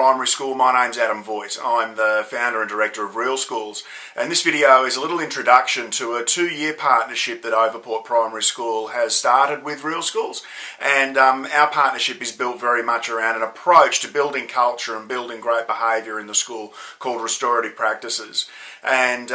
Primary School. My name's Adam Voigt. I'm the founder and director of Real Schools, and this video is a little introduction to a 2-year partnership that Overport Primary School has started with Real Schools. And our partnership is built very much around an approach to building culture and building great behaviour in the school called Restorative Practices. And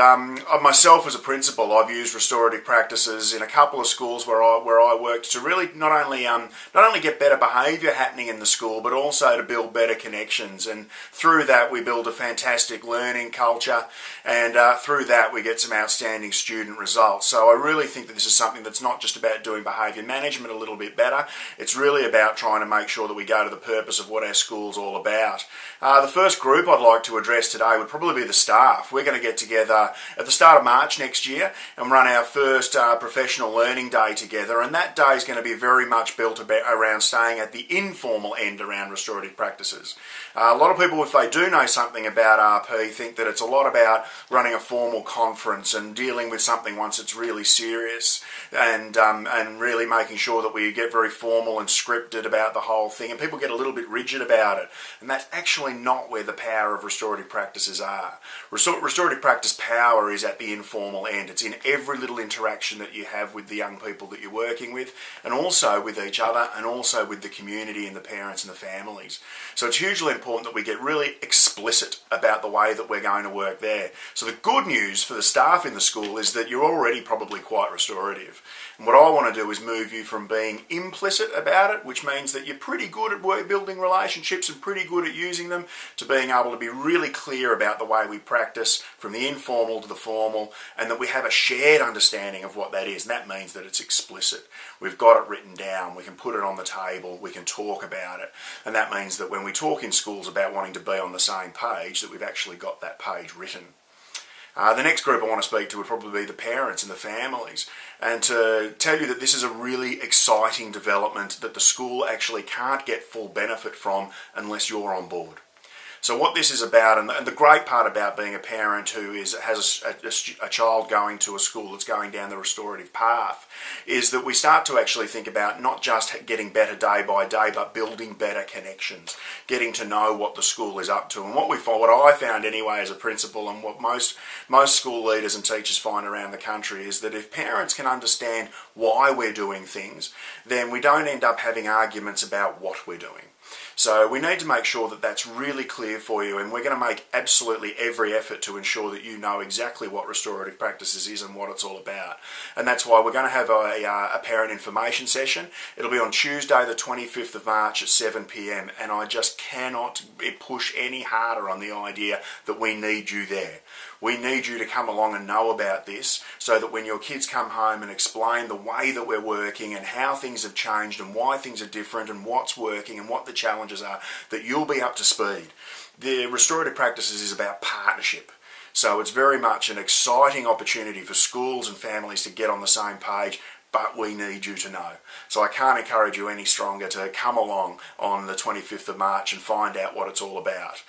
myself as a principal, I've used Restorative Practices in a couple of schools where I worked to really not only get better behaviour happening in the school, but also to build better connections. And through that we build a fantastic learning culture, and through that we get some outstanding student results. So I really think that this is something that's not just about doing behaviour management a little bit better. It's really about trying to make sure that we go to the purpose of what our school's all about. The first group I'd like to address today would probably be the staff. We're going to get together at the start of March next year and run our first professional learning day together, and that day is going to be very much built around staying at the informal end around restorative practices. A lot of people, if they do know something about RP, think that it's a lot about running a formal conference and dealing with something once it's really serious, and really making sure that we get very formal and scripted about the whole thing, and people get a little bit rigid about it, and that's actually not where the power of restorative practices are. Restorative practice power is at the informal end. It's in every little interaction that you have with the young people that you're working with, and also with each other, and also with the community and the parents and the families. So it's hugely important that we get really explicit about the way that we're going to work there. So the good news for the staff in the school is that you're already probably quite restorative. And what I want to do is move you from being implicit about it, which means that you're pretty good at building relationships and pretty good at using them, to being able to be really clear about the way we practice from the informal to the formal, and that we have a shared understanding of what that is. And that means that it's explicit. We've got it written down, we can put it on the table, we can talk about it. And that means that when we talk in schools about wanting to be on the same page, that we've actually got that page written. The next group I want to speak to would probably be the parents and the families, and to tell you that this is a really exciting development that the school actually can't get full benefit from unless you're on board. So what this is about, and the great part about being a parent who has a child going to a school that's going down the restorative path, is that we start to actually think about not just getting better day by day, but building better connections, getting to know what the school is up to. And what I found anyway as a principal, and what most school leaders and teachers find around the country, is that if parents can understand why we're doing things, then we don't end up having arguments about what we're doing. So we need to make sure that that's really clear for you, and we're going to make absolutely every effort to ensure that you know exactly what Restorative Practices is and what it's all about. And that's why we're going to have a parent information session. It'll be on Tuesday the 25th of March at 7 p.m, and I just cannot push any harder on the idea that we need you there. We need you to come along and know about this, so that when your kids come home and explain the way that we're working and how things have changed and why things are different and what's working and what the challenges are, that you'll be up to speed. The Restorative Practices is about partnership. So it's very much an exciting opportunity for schools and families to get on the same page, but we need you to know. So I can't encourage you any stronger to come along on the 25th of March and find out what it's all about.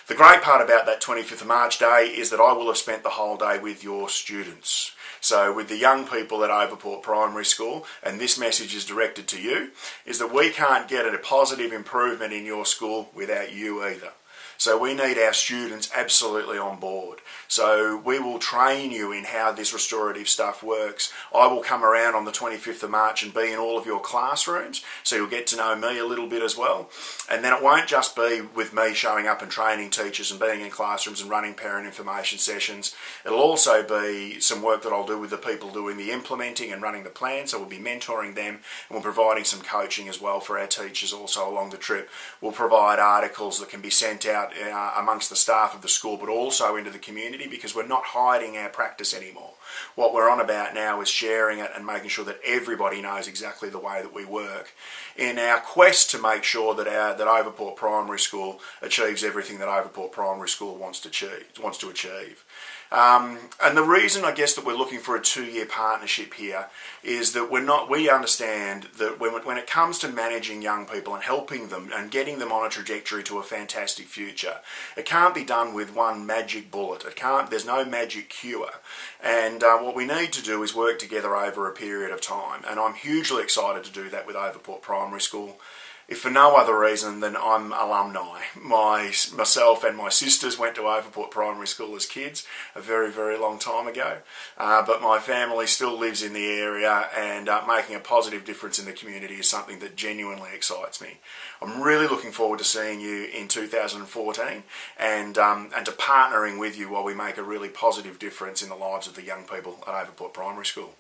The great part about that 25th of March day is that I will have spent the whole day with your students. So with the young people at Overport Primary School, and this message is directed to you, is that we can't get a positive improvement in your school without you either. So we need our students absolutely on board. So we will train you in how this restorative stuff works. I will come around on the 25th of March and be in all of your classrooms, so you'll get to know me a little bit as well. And then it won't just be with me showing up and training teachers and being in classrooms and running parent information sessions. It'll also be some work that I'll do with the people doing the implementing and running the plan, so we'll be mentoring them, and we're providing some coaching as well for our teachers also along the trip. We'll provide articles that can be sent out amongst the staff of the school, but also into the community, because we're not hiding our practice anymore. What we're on about now is sharing it and making sure that everybody knows exactly the way that we work, in our quest to make sure that Overport Primary School achieves everything that Overport Primary School wants to achieve. And the reason, I guess, that we're looking for a 2-year partnership here is that we understand that when it comes to managing young people and helping them and getting them on a trajectory to a fantastic future, it can't be done with one magic bullet. There's no magic cure. And what we need to do is work together over a period of time. And I'm hugely excited to do that with Overport Primary School. if for no other reason than I'm alumni. Myself and my sisters went to Overport Primary School as kids a very, very long time ago, but my family still lives in the area, and making a positive difference in the community is something that genuinely excites me. I'm really looking forward to seeing you in 2014 and to partnering with you while we make a really positive difference in the lives of the young people at Overport Primary School.